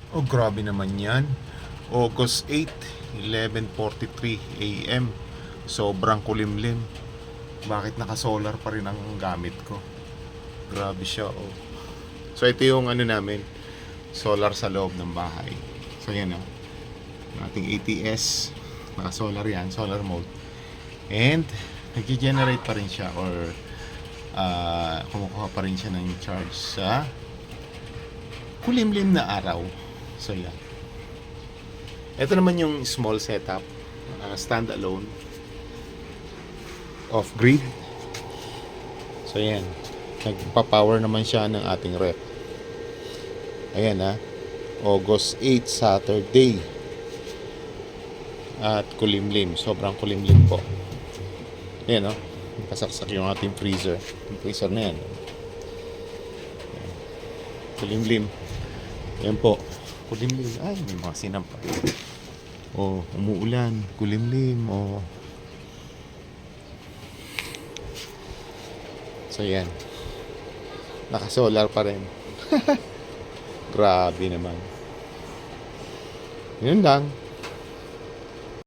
Oh, grabe naman yan. August 8, 11:43 AM. Sobrang kulimlim. Bakit naka-solar pa rin ang gamit ko? Grabe siya, oh. So, ito yung ano namin, solar sa loob ng bahay. So, yan, oh. Yung ating ATS, naka-solar yan, solar mode. And, nag-generate pa rin siya or kumukuha pa rin siya ng charge sa kulimlim na araw. So, yan. Ito naman yung small setup, standalone, off-grid. So, yan. Nagpa-power naman siya ng ating rep. Ayan, ha. August 8, Saturday. At kulimlim. Sobrang kulimlim po. Ayan, oh. Kasaksak yung ating freezer. Yung freezer na yan. Kulimlim. Ayan po. Kulimlim. Ay, may mga sinampa. O, umuulan. Kulimlim. O. So, yan. Naka-solar pa rin. Grabe naman. Yun lang.